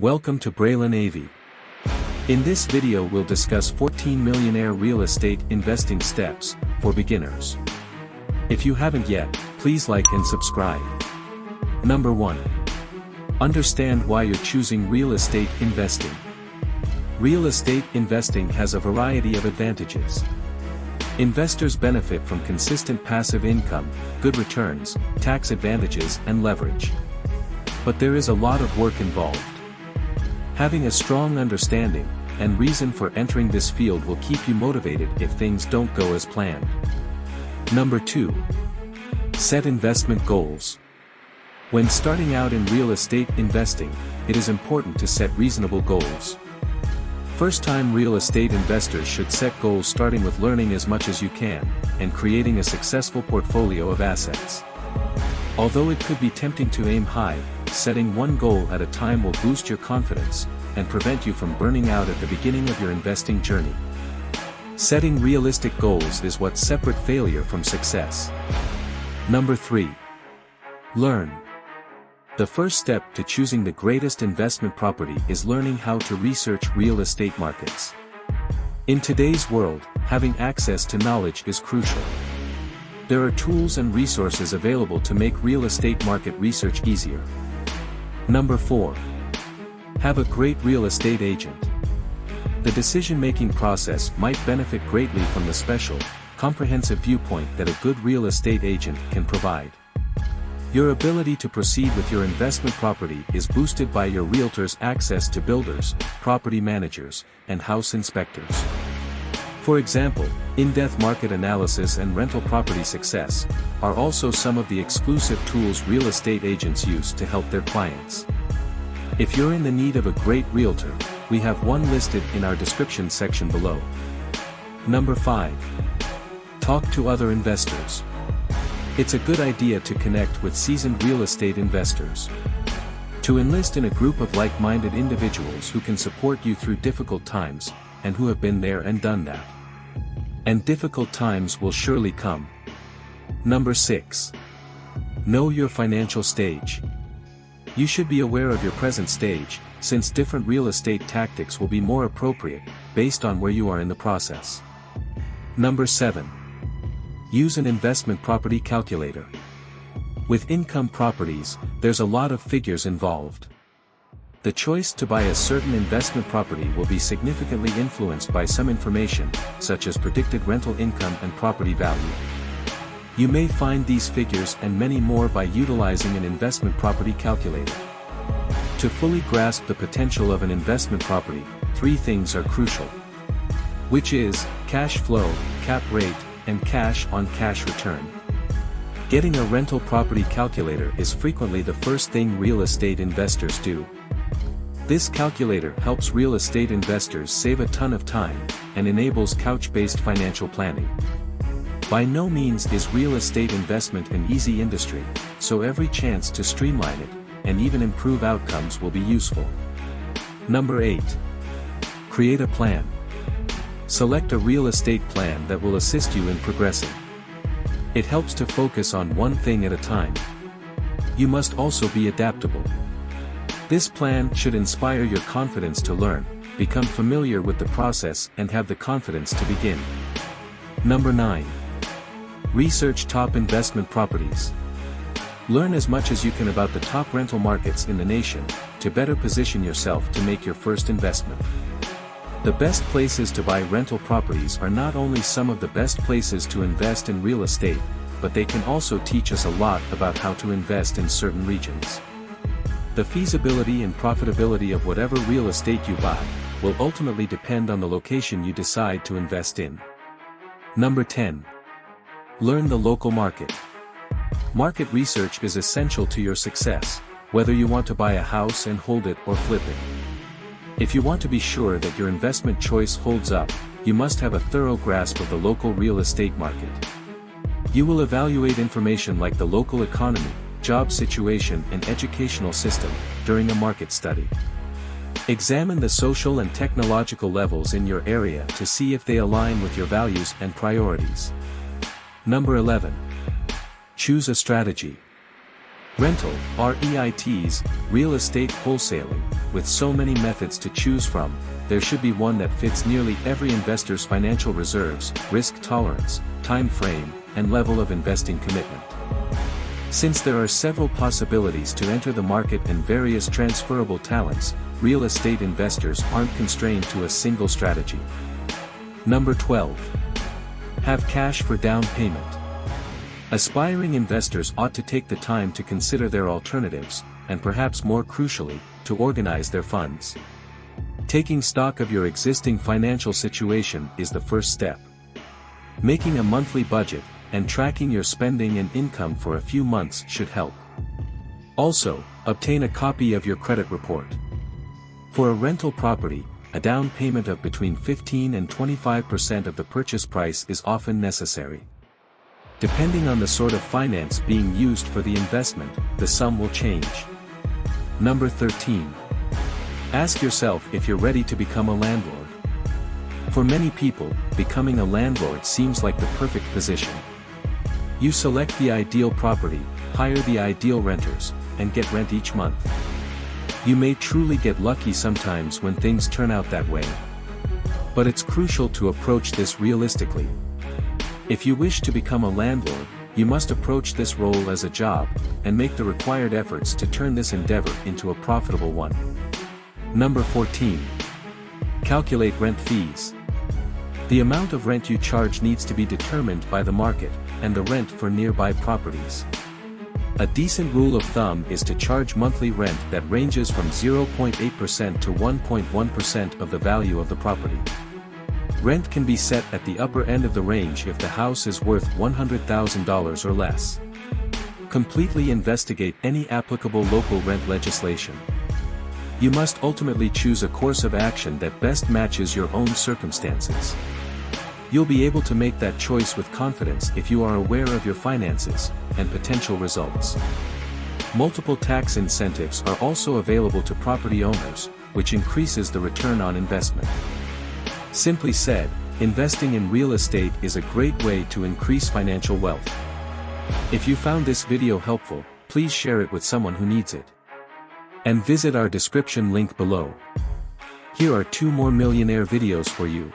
Welcome to Braylen AV. In this video we'll discuss 14 millionaire real estate investing steps for beginners. If you haven't yet, please like and subscribe. Number 1. Understand why you're choosing real estate investing. Real estate investing has a variety of advantages. Investors benefit from consistent passive income, good returns, tax advantages and leverage. But there is a lot of work involved. Having a strong understanding and reason for entering this field will keep you motivated if things don't go as planned. Number 2. Set investment goals. When starting out in real estate investing, it is important to set reasonable goals. First-time real estate investors should set goals starting with learning as much as you can, and creating a successful portfolio of assets. Although it could be tempting to aim high, setting one goal at a time will boost your confidence, and prevent you from burning out at the beginning of your investing journey. Setting realistic goals is what separates failure from success. Number 3. Learn. The first step to choosing the greatest investment property is learning how to research real estate markets. In today's world, having access to knowledge is crucial. There are tools and resources available to make real estate market research easier. Number 4. Have a great real estate agent. The decision-making process might benefit greatly from the special, comprehensive viewpoint that a good real estate agent can provide. Your ability to proceed with your investment property is boosted by your realtor's access to builders, property managers, and house inspectors. For example, in-depth market analysis and rental property success are also some of the exclusive tools real estate agents use to help their clients. If you're in the need of a great realtor, we have one listed in our description section below. Number 5. Talk to other investors. It's a good idea to connect with seasoned real estate investors. To enlist in a group of like-minded individuals who can support you through difficult times, and who have been there and done that. And difficult times will surely come. Number 6. Know your financial stage. You should be aware of your present stage, since different real estate tactics will be more appropriate, based on where you are in the process. Number 7. Use an investment property calculator. With income properties, there's a lot of figures involved. The choice to buy a certain investment property will be significantly influenced by some information, such as predicted rental income and property value. You may find these figures and many more by utilizing an investment property calculator. To fully grasp the potential of an investment property, 3 things are crucial. Which is, cash flow, cap rate, and cash-on-cash return. Getting a rental property calculator is frequently the first thing real estate investors do. This calculator helps real estate investors save a ton of time, and enables couch-based financial planning. By no means is real estate investment an easy industry, so every chance to streamline it, and even improve outcomes will be useful. Number 8. Create a plan. Select a real estate plan that will assist you in progressing. It helps to focus on one thing at a time. You must also be adaptable. This plan should inspire your confidence to learn, become familiar with the process and have the confidence to begin. Number 9. Research top investment properties. Learn as much as you can about the top rental markets in the nation, to better position yourself to make your first investment. The best places to buy rental properties are not only some of the best places to invest in real estate, but they can also teach us a lot about how to invest in certain regions. The feasibility and profitability of whatever real estate you buy will ultimately depend on the location you decide to invest in. Number 10. Learn the local market. Market research is essential to your success, whether you want to buy a house and hold it or flip it. If you want to be sure that your investment choice holds up, you must have a thorough grasp of the local real estate market. You will evaluate information like the local economy, job situation and educational system, during a market study. Examine the social and technological levels in your area to see if they align with your values and priorities. Number 11. Choose a strategy. Rental, REITs, real estate wholesaling. With so many methods to choose from, there should be one that fits nearly every investor's financial reserves, risk tolerance, time frame, and level of investing commitment. Since there are several possibilities to enter the market and various transferable talents, real estate investors aren't constrained to a single strategy. Number 12. Have cash for down payment. Aspiring investors ought to take the time to consider their alternatives, and perhaps more crucially, to organize their funds. Taking stock of your existing financial situation is the first step. Making a monthly budget, and tracking your spending and income for a few months should help. Also, obtain a copy of your credit report. For a rental property, a down payment of between 15 and 25% of the purchase price is often necessary. Depending on the sort of finance being used for the investment, the sum will change. Number 13. Ask yourself if you're ready to become a landlord. For many people, becoming a landlord seems like the perfect position. You select the ideal property, hire the ideal renters, and get rent each month. You may truly get lucky sometimes when things turn out that way. But it's crucial to approach this realistically. If you wish to become a landlord, you must approach this role as a job, and make the required efforts to turn this endeavor into a profitable one. Number 14. Calculate rent fees. The amount of rent you charge needs to be determined by the market, and the rent for nearby properties. A decent rule of thumb is to charge monthly rent that ranges from 0.8% to 1.1% of the value of the property. Rent can be set at the upper end of the range if the house is worth $100,000 or less. Completely investigate any applicable local rent legislation. You must ultimately choose a course of action that best matches your own circumstances. You'll be able to make that choice with confidence if you are aware of your finances and potential results. Multiple tax incentives are also available to property owners, which increases the return on investment. Simply said, investing in real estate is a great way to increase financial wealth. If you found this video helpful, please share it with someone who needs it. And visit our description link below. Here are 2 more millionaire videos for you.